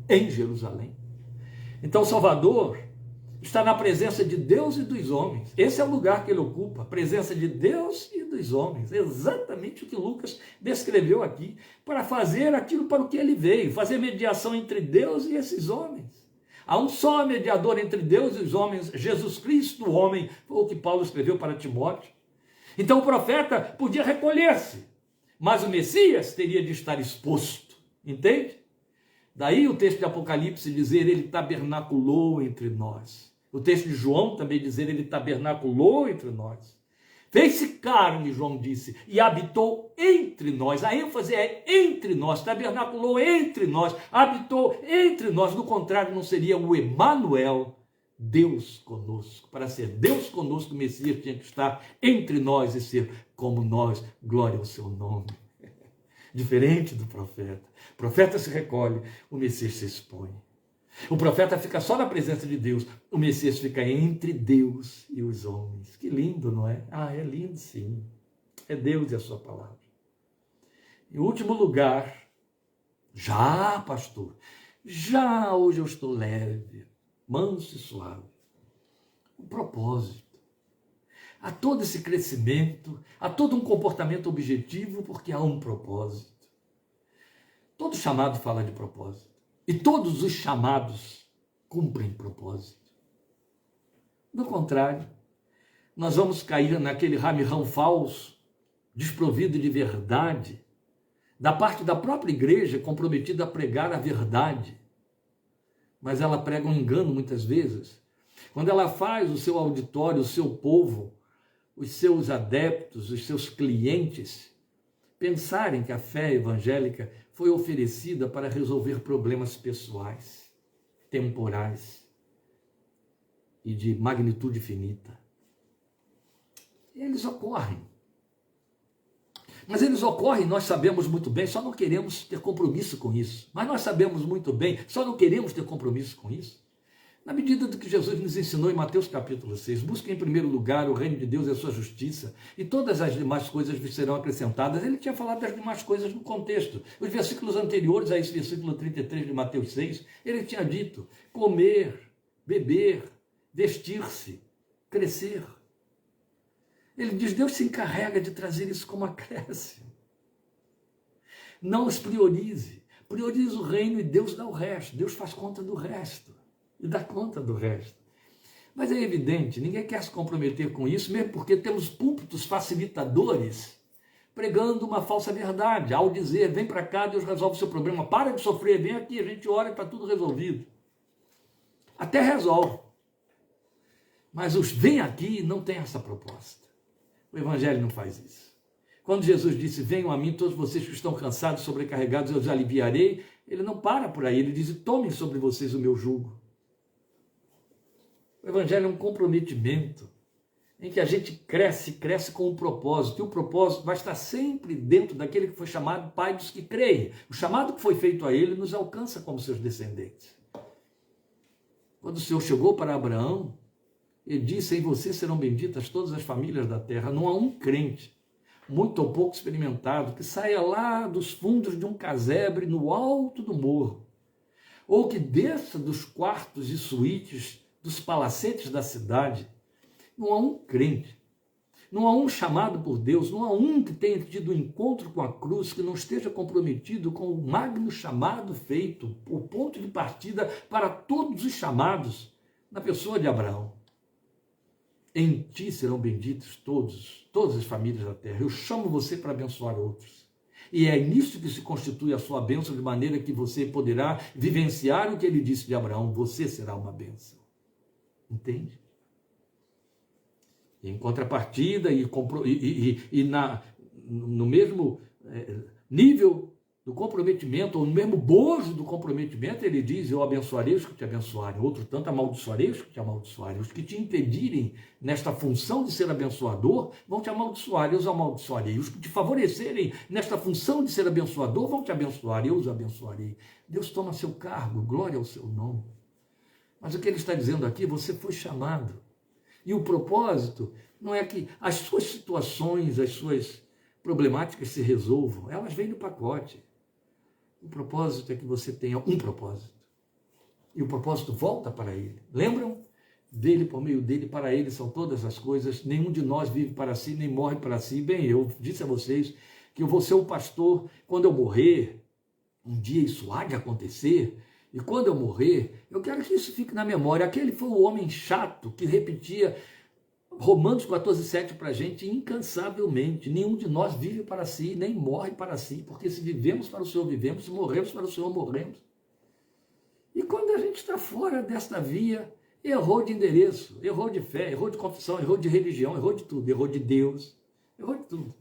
em Jerusalém. Então o Salvador está na presença de Deus e dos homens. Esse é o lugar que ele ocupa, a presença de Deus e dos homens. Exatamente o que Lucas descreveu aqui, para fazer aquilo para o que ele veio, fazer mediação entre Deus e esses homens. Há um só mediador entre Deus e os homens, Jesus Cristo, o homem, foi o que Paulo escreveu para Timóteo. Então o profeta podia recolher-se, mas o Messias teria de estar exposto, entende? Daí o texto de Apocalipse dizer: ele tabernaculou entre nós. O texto de João também dizer: ele tabernaculou entre nós. Fez-se carne, João disse, e habitou entre nós. A ênfase é entre nós, tabernaculou entre nós, habitou entre nós. Do contrário, não seria o Emanuel, Deus conosco. Para ser Deus conosco, o Messias tinha que estar entre nós e ser como nós. Glória ao seu nome. Diferente do profeta. O profeta se recolhe, o Messias se expõe. O profeta fica só na presença de Deus, o Messias fica entre Deus e os homens. Que lindo, não é? Ah, é lindo sim. É Deus e a sua palavra. Em último lugar, pastor, hoje eu estou leve, manso e suave. O propósito. Há todo esse crescimento, há todo um comportamento objetivo, porque há um propósito. Todo chamado fala de propósito. E todos os chamados cumprem propósito. Do contrário, nós vamos cair naquele ramirão falso, desprovido de verdade, da parte da própria igreja comprometida a pregar a verdade. Mas ela prega um engano muitas vezes. Quando ela faz o seu auditório, o seu povo, os seus adeptos, os seus clientes, pensarem que a fé evangélica foi oferecida para resolver problemas pessoais, temporais e de magnitude finita. Eles ocorrem. Mas eles ocorrem, nós sabemos muito bem, só não queremos ter compromisso com isso. Mas nós sabemos muito bem, só não queremos ter compromisso com isso. Na medida do que Jesus nos ensinou em Mateus capítulo 6, busque em primeiro lugar o reino de Deus e a sua justiça, e todas as demais coisas vos serão acrescentadas. Ele tinha falado das demais coisas no contexto. Os versículos anteriores a esse versículo 33 de Mateus 6, ele tinha dito: comer, beber, vestir-se, crescer. Ele diz: Deus se encarrega de trazer isso como acréscimo. Não os priorize. Priorize o reino e Deus dá o resto. Deus faz conta do resto. E dá conta do resto. Mas é evidente, ninguém quer se comprometer com isso, mesmo porque temos púlpitos facilitadores pregando uma falsa verdade, ao dizer, vem para cá, Deus resolve o seu problema, para de sofrer, vem aqui, a gente ora e está tudo resolvido. Até resolve. Mas os vem aqui não tem essa proposta. O Evangelho não faz isso. Quando Jesus disse, venham a mim todos vocês que estão cansados, sobrecarregados, eu os aliviarei, ele não para por aí, ele diz, tomem sobre vocês o meu jugo. O Evangelho é um comprometimento em que a gente cresce com um propósito, e o propósito vai estar sempre dentro daquele que foi chamado Pai dos que creem. O chamado que foi feito a ele nos alcança como seus descendentes. Quando o Senhor chegou para Abraão, ele disse, em você serão benditas todas as famílias da terra. Não há um crente, muito ou pouco experimentado, que saia lá dos fundos de um casebre no alto do morro, ou que desça dos quartos e suítes dos palacetes da cidade. Não há um crente, não há um chamado por Deus, não há um que tenha tido um encontro com a cruz que não esteja comprometido com o magno chamado feito, o ponto de partida para todos os chamados, na pessoa de Abraão. Em ti serão benditos todas as famílias da terra. Eu chamo você para abençoar outros. E é nisso que se constitui a sua bênção, de maneira que você poderá vivenciar o que ele disse de Abraão, você será uma bênção. Entende? Em contrapartida no mesmo nível do comprometimento, ou no mesmo bojo do comprometimento, ele diz, eu abençoarei os que te abençoarem, outro tanto amaldiçoarei os que te amaldiçoarem, os que te impedirem nesta função de ser abençoador, vão te amaldiçoar, eu os amaldiçoarei, os que te favorecerem nesta função de ser abençoador, vão te abençoar, eu os abençoarei. Deus toma seu cargo, glória ao seu nome. Mas o que ele está dizendo aqui, você foi chamado. E o propósito não é que as suas situações, as suas problemáticas se resolvam, elas vêm no pacote. O propósito é que você tenha um propósito. E o propósito volta para ele. Lembram? Dele, por meio dele, para ele são todas as coisas. Nenhum de nós vive para si, nem morre para si. Bem, eu disse a vocês que eu vou ser o pastor quando eu morrer. Um dia isso há de acontecer. E quando eu morrer, eu quero que isso fique na memória. Aquele foi o homem chato que repetia Romanos 14:7 para a gente incansavelmente. Nenhum de nós vive para si, nem morre para si, porque se vivemos para o Senhor, vivemos, se morremos para o Senhor, morremos. E quando a gente está fora desta via, errou de endereço, errou de fé, errou de confissão, errou de religião, errou de tudo, errou de Deus, errou de tudo.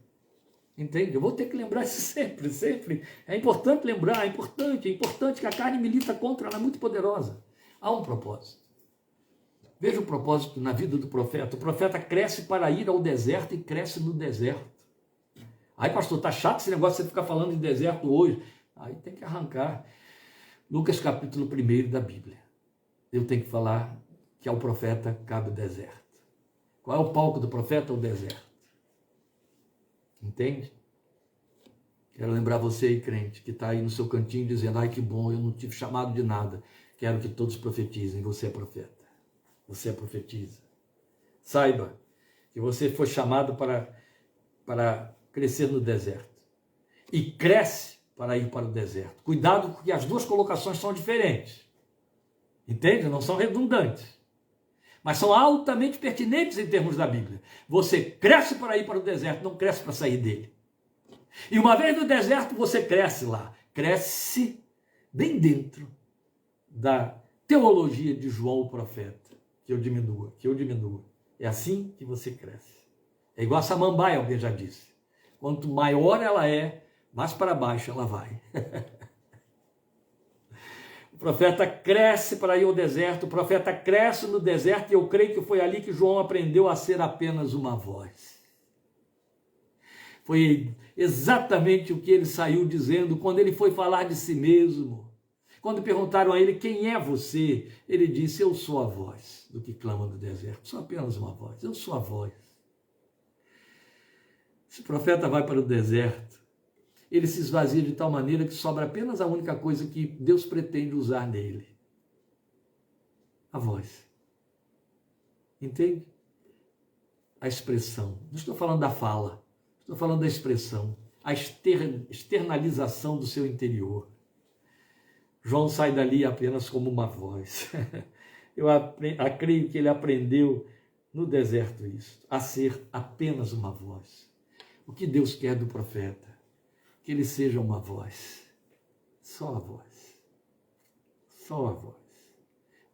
Entende? Eu vou ter que lembrar isso sempre, sempre. É importante lembrar, é importante que a carne milita contra, ela é muito poderosa. Há um propósito. Veja o propósito na vida do profeta. O profeta cresce para ir ao deserto e cresce no deserto. Aí, pastor, tá chato esse negócio de você ficar falando de deserto hoje. Aí tem que arrancar. Lucas capítulo 1 da Bíblia. Eu tenho que falar que ao profeta cabe o deserto. Qual é o palco do profeta? O deserto. Entende? Quero lembrar você aí, crente, que está aí no seu cantinho dizendo, ai que bom, eu não tive chamado de nada. Quero que todos profetizem, você é profeta. Você profetiza. Saiba que você foi chamado para crescer no deserto. E cresce para ir para o deserto. Cuidado, porque as duas colocações são diferentes. Entende? Não são redundantes. Mas são altamente pertinentes em termos da Bíblia. Você cresce para ir para o deserto, não cresce para sair dele. E uma vez no deserto, você cresce lá. Cresce bem dentro da teologia de João o profeta. Que eu diminua. É assim que você cresce. É igual a samambaia, alguém já disse. Quanto maior ela é, mais para baixo ela vai. O profeta cresce para ir ao deserto, o profeta cresce no deserto, e eu creio que foi ali que João aprendeu a ser apenas uma voz. Foi exatamente o que ele saiu dizendo quando ele foi falar de si mesmo. Quando perguntaram a ele, quem é você? Ele disse, eu sou a voz do que clama no deserto. Sou apenas uma voz, eu sou a voz. Se o profeta vai para o deserto, ele se esvazia de tal maneira que sobra apenas a única coisa que Deus pretende usar nele. A voz. Entende? A expressão. Não estou falando da fala, estou falando da expressão. A externalização do seu interior. João sai dali apenas como uma voz. creio que ele aprendeu no deserto isso, a ser apenas uma voz. O que Deus quer do profeta? Que ele seja uma voz, só a voz, só a voz.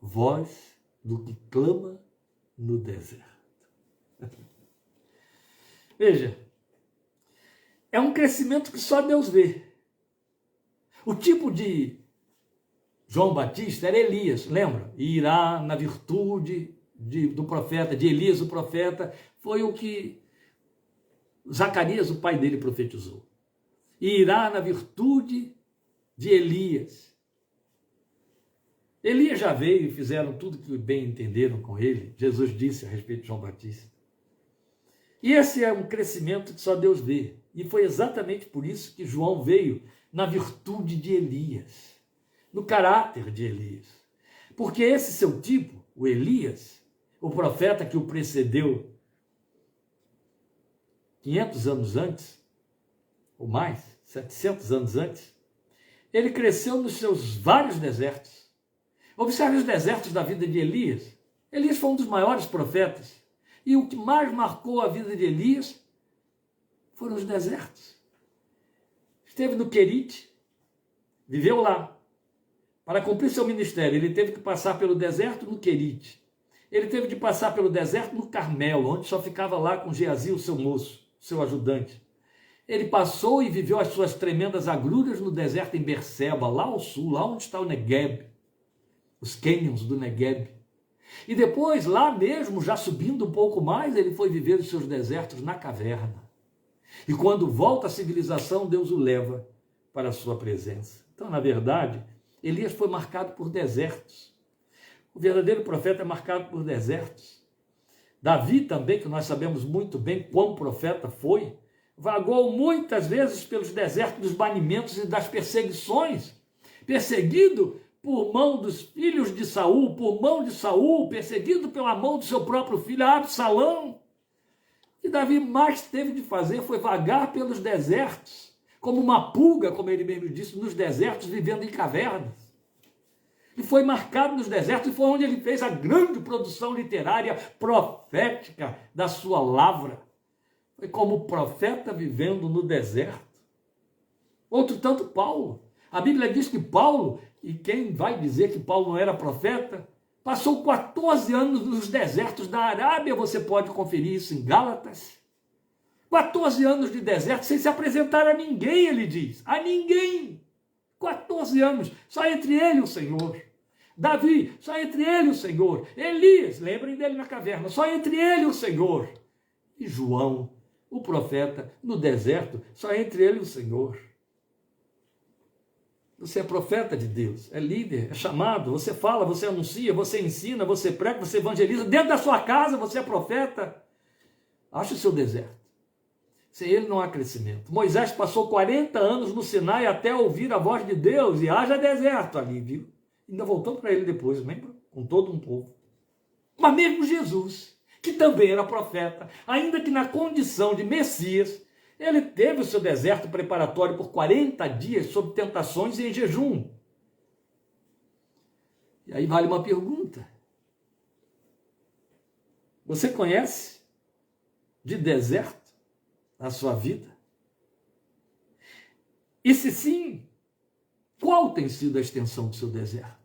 Voz do que clama no deserto. Veja, é um crescimento que só Deus vê. O tipo de João Batista era Elias, lembra? E irá na virtude do profeta, de Elias o profeta, foi o que Zacarias, o pai dele, profetizou. E irá na virtude de Elias. Elias já veio e fizeram tudo que bem entenderam com ele. Jesus disse a respeito de João Batista. E esse é um crescimento que só Deus vê. E foi exatamente por isso que João veio na virtude de Elias, no caráter de Elias. Porque esse seu tipo, o Elias, o profeta que o precedeu 500 anos antes, ou mais, 700 anos antes, ele cresceu nos seus vários desertos. Observe os desertos da vida de Elias. Elias foi um dos maiores profetas. E o que mais marcou a vida de Elias foram os desertos. Esteve no Querite, viveu lá. Para cumprir seu ministério, ele teve que passar pelo deserto no Querite. Ele teve de passar pelo deserto no Carmelo, onde só ficava lá com Geazi, o seu moço, seu ajudante. Ele passou e viveu as suas tremendas agruras no deserto em Berseba, lá ao sul, lá onde está o Negueb, os cânions do Negueb. E depois, lá mesmo, já subindo um pouco mais, ele foi viver os seus desertos na caverna. E quando volta à civilização, Deus o leva para a sua presença. Então, na verdade, Elias foi marcado por desertos. O verdadeiro profeta é marcado por desertos. Davi também, que nós sabemos muito bem quão profeta foi, vagou muitas vezes pelos desertos dos banimentos e das perseguições, perseguido por mão dos filhos de Saul, por mão de Saul, perseguido pela mão do seu próprio filho Absalão. O que Davi mais teve de fazer foi vagar pelos desertos, como uma pulga, como ele mesmo disse, nos desertos, vivendo em cavernas. E foi marcado nos desertos, e foi onde ele fez a grande produção literária profética da sua lavra. Foi como profeta vivendo no deserto. Outro tanto, Paulo. A Bíblia diz que Paulo, e quem vai dizer que Paulo não era profeta, passou 14 anos nos desertos da Arábia, você pode conferir isso em Gálatas. 14 anos de deserto sem se apresentar a ninguém, ele diz. A ninguém. 14 anos, só entre ele e o Senhor. Davi, só entre ele e o Senhor. Elias, lembrem dele na caverna, só entre ele e o Senhor. E João, o profeta, no deserto, só entre ele e o Senhor. Você é profeta de Deus, é líder, é chamado, você fala, você anuncia, você ensina, você prega, você evangeliza. Dentro da sua casa você é profeta. Ache o seu deserto. Sem ele não há crescimento. Moisés passou 40 anos no Sinai até ouvir a voz de Deus, e haja deserto ali, viu? Ainda voltou para ele depois, lembra? Com todo um povo. Mas mesmo Jesus, que também era profeta, ainda que na condição de Messias, ele teve o seu deserto preparatório por 40 dias sob tentações e em jejum. E aí vale uma pergunta. Você conhece de deserto na sua vida? E se sim, qual tem sido a extensão do seu deserto?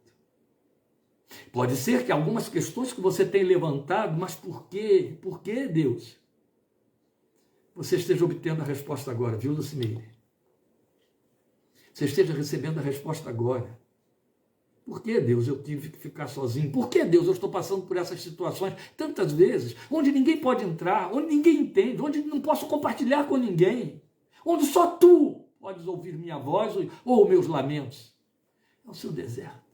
Pode ser que algumas questões que você tem levantado, mas por quê? Por que, Deus? Você esteja obtendo a resposta agora, viu, Lucimeire? Você esteja recebendo a resposta agora. Por que, Deus, eu tive que ficar sozinho? Por que, Deus, eu estou passando por essas situações tantas vezes, onde ninguém pode entrar, onde ninguém entende, onde não posso compartilhar com ninguém, onde só tu podes ouvir minha voz ou meus lamentos? É o seu deserto.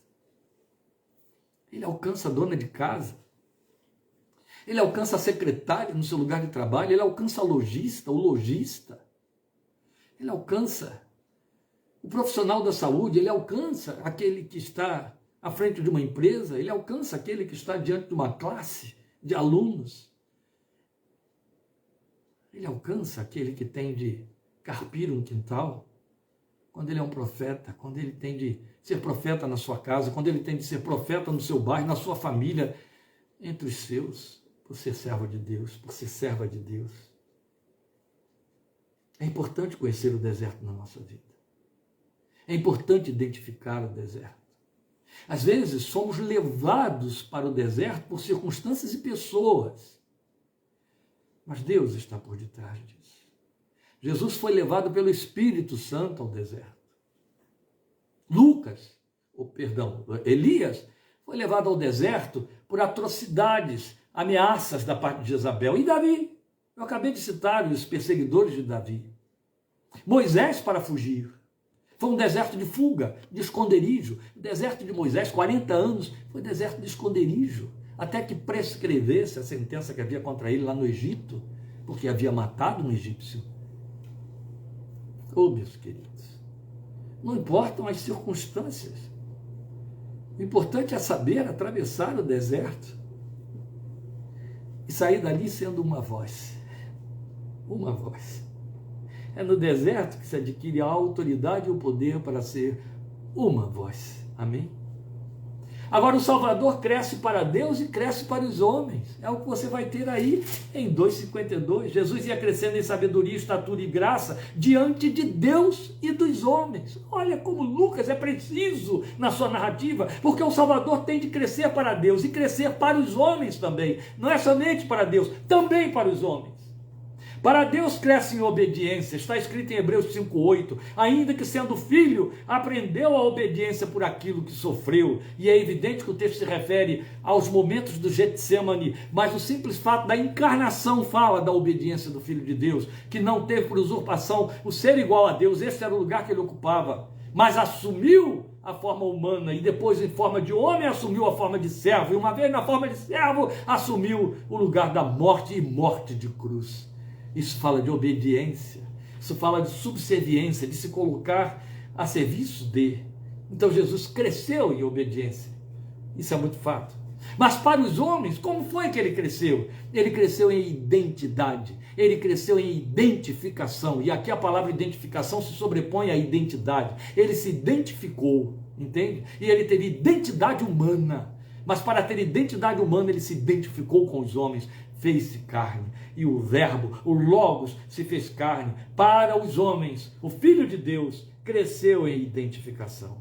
Ele alcança a dona de casa. Ele alcança a secretária no seu lugar de trabalho. Ele alcança o lojista. Ele alcança o profissional da saúde. Ele alcança aquele que está à frente de uma empresa. Ele alcança aquele que está diante de uma classe de alunos. Ele alcança aquele que tem de carpir um quintal. Quando ele é um profeta, quando ele tem de ser profeta na sua casa, quando ele tem de ser profeta no seu bairro, na sua família, entre os seus, por ser servo de Deus, por ser serva de Deus. É importante conhecer o deserto na nossa vida. É importante identificar o deserto. Às vezes somos levados para o deserto por circunstâncias e pessoas. Mas Deus está por detrás disso. Jesus foi levado pelo Espírito Santo ao deserto. Elias foi levado ao deserto por atrocidades, ameaças da parte de Jezabel. E Davi, eu acabei de citar os perseguidores de Davi. Moisés para fugir. Foi um deserto de fuga, de esconderijo. O deserto de Moisés, 40 anos, foi deserto de esconderijo. Até que prescrevesse a sentença que havia contra ele lá no Egito, porque havia matado um egípcio. Oh, meus queridos, não importam as circunstâncias. O importante é saber atravessar o deserto e sair dali sendo uma voz. Uma voz. É no deserto que se adquire a autoridade e o poder para ser uma voz. Amém? Agora o Salvador cresce para Deus e cresce para os homens. É o que você vai ter aí em 2,52. Jesus ia crescendo em sabedoria, estatura e graça diante de Deus e dos homens. Olha como Lucas é preciso na sua narrativa, porque o Salvador tem de crescer para Deus e crescer para os homens também. Não é somente para Deus, também para os homens. Para Deus cresce em obediência, está escrito em Hebreus 5,8, ainda que sendo filho, aprendeu a obediência por aquilo que sofreu. E é evidente que o texto se refere aos momentos do Getsemane, mas o simples fato da encarnação fala da obediência do Filho de Deus, que não teve por usurpação o ser igual a Deus, esse era o lugar que ele ocupava, mas assumiu a forma humana e depois em forma de homem assumiu a forma de servo, e uma vez na forma de servo assumiu o lugar da morte e morte de cruz. Isso fala de obediência, isso fala de subserviência, de se colocar a serviço de. Então Jesus cresceu em obediência, isso é muito fato. Mas para os homens, como foi que ele cresceu? Ele cresceu em identidade, ele cresceu em identificação, e aqui a palavra identificação se sobrepõe à identidade. Ele se identificou, entende? E ele teve identidade humana, mas para ter identidade humana ele se identificou com os homens, fez-se carne, e o verbo, o Logos, se fez carne para os homens. O Filho de Deus cresceu em identificação.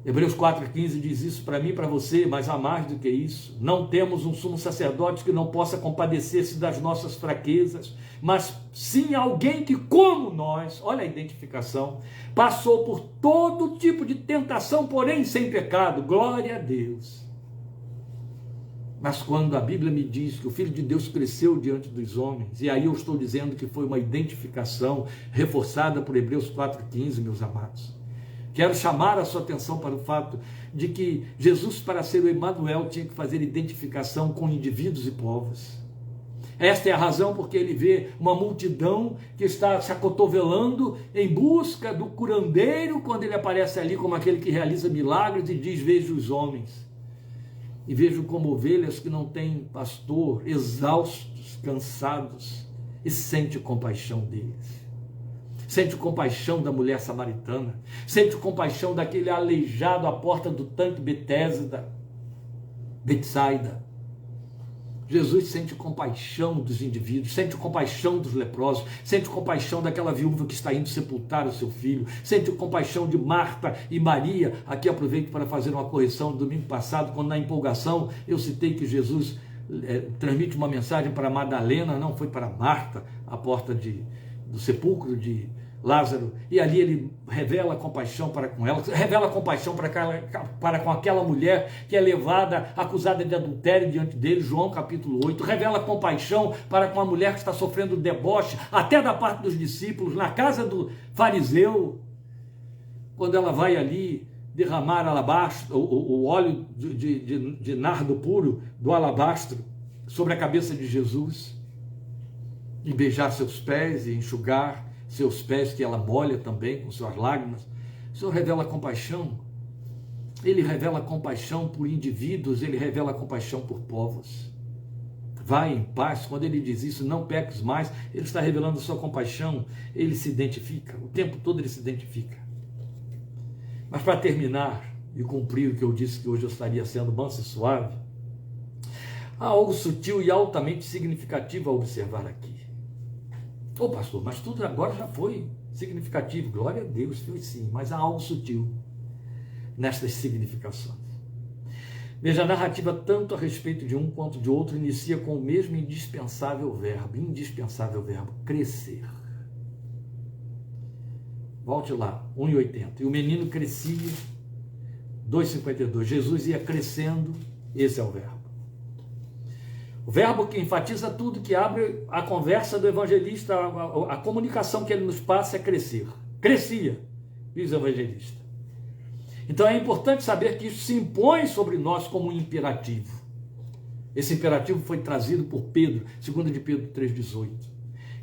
Hebreus 4,15 diz isso para mim e para você, mas há mais do que isso. Não temos um sumo sacerdote que não possa compadecer-se das nossas fraquezas, mas sim alguém que, como nós, olha a identificação, passou por todo tipo de tentação, porém sem pecado. Glória a Deus. Mas quando a Bíblia me diz que o Filho de Deus cresceu diante dos homens, e aí eu estou dizendo que foi uma identificação reforçada por Hebreus 4,15, meus amados. Quero chamar a sua atenção para o fato de que Jesus, para ser o Emanuel, tinha que fazer identificação com indivíduos e povos. Esta é a razão porque ele vê uma multidão que está se acotovelando em busca do curandeiro, quando ele aparece ali como aquele que realiza milagres e diz: vejo os homens. E vejo como ovelhas que não têm pastor, exaustos, cansados, e sente compaixão deles. Sente compaixão da mulher samaritana, sente compaixão daquele aleijado à porta do tanque Betsaida. Jesus sente compaixão dos indivíduos, sente compaixão dos leprosos, sente compaixão daquela viúva que está indo sepultar o seu filho, sente compaixão de Marta e Maria. Aqui aproveito para fazer uma correção do domingo passado, quando na empolgação eu citei que Jesus transmite uma mensagem para Madalena, não, foi para Marta, à porta do sepulcro de Lázaro, e ali ele revela compaixão para com ela, revela compaixão para com aquela mulher que é levada, acusada de adultério diante dele, João capítulo 8, revela compaixão para com a mulher que está sofrendo deboche, até da parte dos discípulos, na casa do fariseu, quando ela vai ali derramar alabastro, o óleo de nardo puro do alabastro sobre a cabeça de Jesus, e beijar seus pés e enxugar seus pés, que ela molha também com suas lágrimas. O Senhor revela compaixão. Ele revela compaixão por indivíduos, ele revela compaixão por povos. Vai em paz. Quando ele diz isso, não peques mais, ele está revelando sua compaixão. Ele se identifica, o tempo todo ele se identifica. Mas para terminar e cumprir o que eu disse que hoje eu estaria sendo manso e suave, há algo sutil e altamente significativo a observar aqui. Ô pastor, mas tudo agora já foi significativo, glória a Deus, foi sim, mas há algo sutil nestas significações. Veja, a narrativa, tanto a respeito de um quanto de outro, inicia com o mesmo indispensável verbo, crescer. Volte lá, 1,80. E o menino crescia, 2,52. Jesus ia crescendo, esse é o verbo. O verbo que enfatiza tudo, que abre a conversa do evangelista, a comunicação que ele nos passa é crescer. Crescia, diz o evangelista. Então é importante saber que isso se impõe sobre nós como um imperativo. Esse imperativo foi trazido por Pedro, 2 de Pedro 3,18.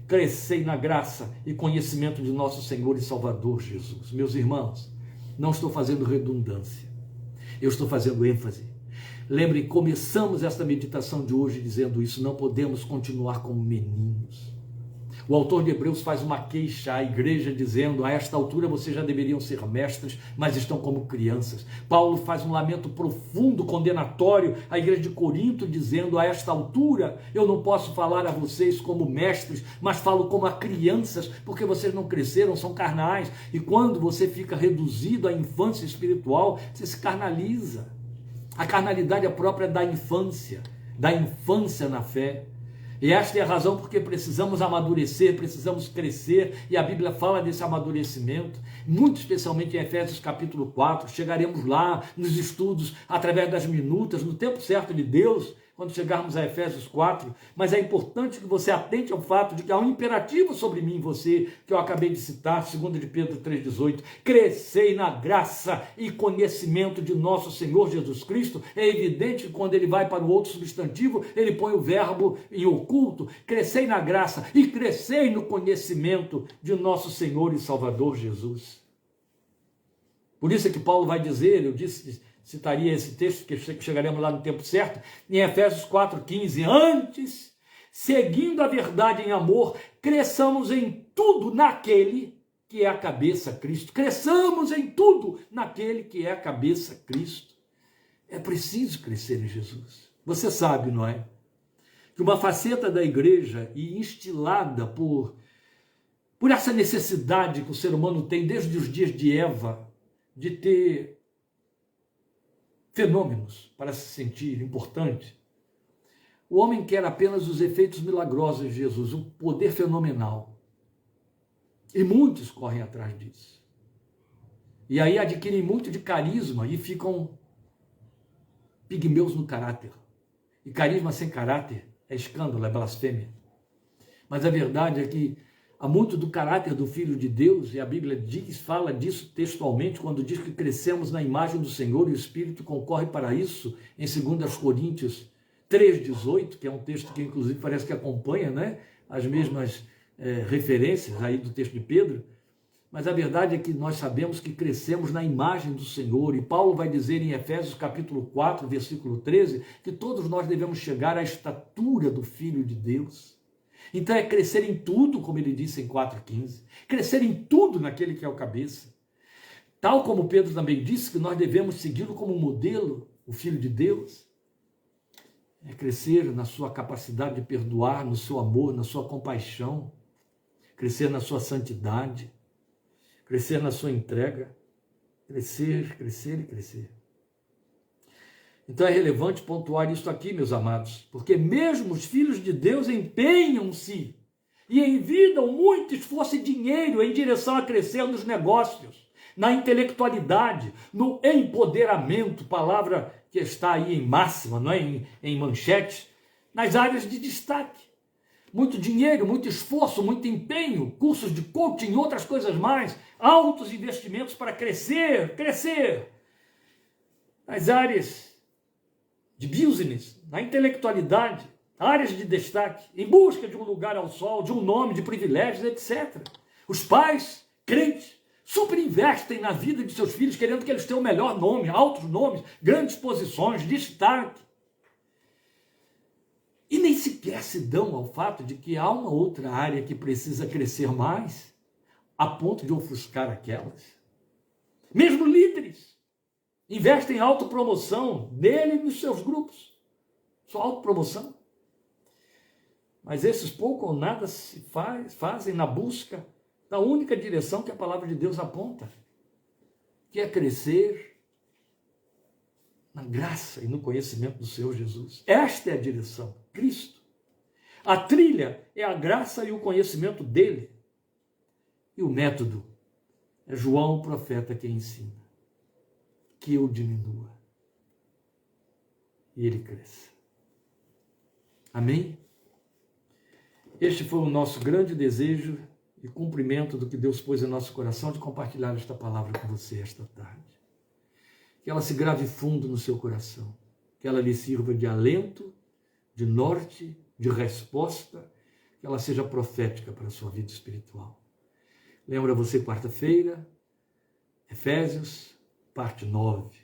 Crescei na graça e conhecimento de nosso Senhor e Salvador Jesus. Meus irmãos, não estou fazendo redundância, eu estou fazendo ênfase. Lembrem, começamos esta meditação de hoje dizendo isso, não podemos continuar como meninos. O autor de Hebreus faz uma queixa à igreja dizendo, a esta altura vocês já deveriam ser mestres, mas estão como crianças. Paulo faz um lamento profundo, condenatório à igreja de Corinto, dizendo, a esta altura eu não posso falar a vocês como mestres, mas falo como a crianças, porque vocês não cresceram, são carnais. E quando você fica reduzido à infância espiritual, você se carnaliza. A carnalidade é própria da infância na fé. E esta é a razão porque precisamos amadurecer, precisamos crescer, e a Bíblia fala desse amadurecimento, muito especialmente em Efésios capítulo 4, chegaremos lá nos estudos, através das minutas, no tempo certo de Deus, quando chegarmos a Efésios 4, mas é importante que você atente ao fato de que há um imperativo sobre mim e você, que eu acabei de citar, 2 de Pedro 3,18, crescei na graça e conhecimento de nosso Senhor Jesus Cristo. É evidente que quando ele vai para o outro substantivo, ele põe o verbo em oculto, crescei na graça e crescei no conhecimento de nosso Senhor e Salvador Jesus. Por isso é que Paulo vai dizer, eu citaria esse texto, que chegaremos lá no tempo certo, em Efésios 4,15, antes, seguindo a verdade em amor, cresçamos em tudo naquele que é a cabeça, Cristo. Cresçamos em tudo naquele que é a cabeça, Cristo. É preciso crescer em Jesus. Você sabe, não é? Que uma faceta da igreja, e instilada por essa necessidade que o ser humano tem desde os dias de Eva, de ter fenômenos para se sentir importante. O homem quer apenas os efeitos milagrosos de Jesus, o poder fenomenal. E muitos correm atrás disso. E aí adquirem muito de carisma e ficam pigmeus no caráter. E carisma sem caráter é escândalo, é blasfêmia. Mas a verdade é que há muito do caráter do Filho de Deus, e a Bíblia fala disso textualmente, quando diz que crescemos na imagem do Senhor, e o Espírito concorre para isso, em 2 Coríntios 3,18, que é um texto que inclusive parece que acompanha, né, as mesmas referências aí do texto de Pedro. Mas a verdade é que nós sabemos que crescemos na imagem do Senhor, e Paulo vai dizer em Efésios capítulo 4, versículo 13, que todos nós devemos chegar à estatura do Filho de Deus. Então é crescer em tudo, como ele disse em 4,15. Crescer em tudo naquele que é o cabeça. Tal como Pedro também disse que nós devemos segui-lo como modelo, o Filho de Deus. É crescer na sua capacidade de perdoar, no seu amor, na sua compaixão. Crescer na sua santidade. Crescer na sua entrega. Crescer, crescer e crescer. Então é relevante pontuar isso aqui, meus amados, porque mesmo os filhos de Deus empenham-se e envidam muito esforço e dinheiro em direção a crescer nos negócios, na intelectualidade, no empoderamento, palavra que está aí em máxima, não é? em manchete, nas áreas de destaque. Muito dinheiro, muito esforço, muito empenho, cursos de coaching e outras coisas mais, altos investimentos para crescer. Nas áreas de business, na intelectualidade, áreas de destaque, em busca de um lugar ao sol, de um nome, de privilégios, etc. Os pais, crentes, super investem na vida de seus filhos, querendo que eles tenham o melhor nome, altos nomes, grandes posições, destaque. E nem sequer se dão ao fato de que há uma outra área que precisa crescer mais, a ponto de ofuscar aquelas. Mesmo líderes Investe em autopromoção nele e nos seus grupos. Sua autopromoção. Mas esses pouco ou nada se fazem na busca da única direção que a palavra de Deus aponta, que é crescer na graça e no conhecimento do Senhor Jesus. Esta é a direção, Cristo. A trilha é a graça e o conhecimento dele. E o método é João, o profeta, quem ensina. Que eu diminua e ele cresça. Amém? Este foi o nosso grande desejo e cumprimento do que Deus pôs em nosso coração de compartilhar esta palavra com você esta tarde. Que ela se grave fundo no seu coração, que ela lhe sirva de alento, de norte, de resposta, que ela seja profética para a sua vida espiritual. Lembra você, quarta-feira, Efésios, parte 9.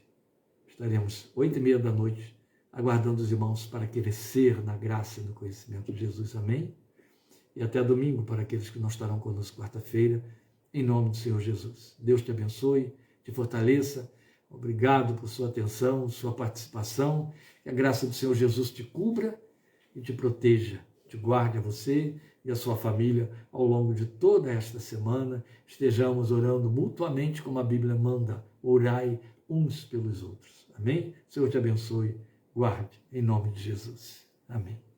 Estaremos 8h30 da noite, aguardando os irmãos para crescer na graça e no conhecimento de Jesus. Amém? E até domingo para aqueles que não estarão conosco quarta-feira, em nome do Senhor Jesus. Deus te abençoe, te fortaleça. Obrigado por sua atenção, sua participação. Que a graça do Senhor Jesus te cubra e te proteja, te guarde a você e a sua família ao longo de toda esta semana. Estejamos orando mutuamente como a Bíblia manda. Orai uns pelos outros. Amém? O Senhor te abençoe, guarde, em nome de Jesus. Amém.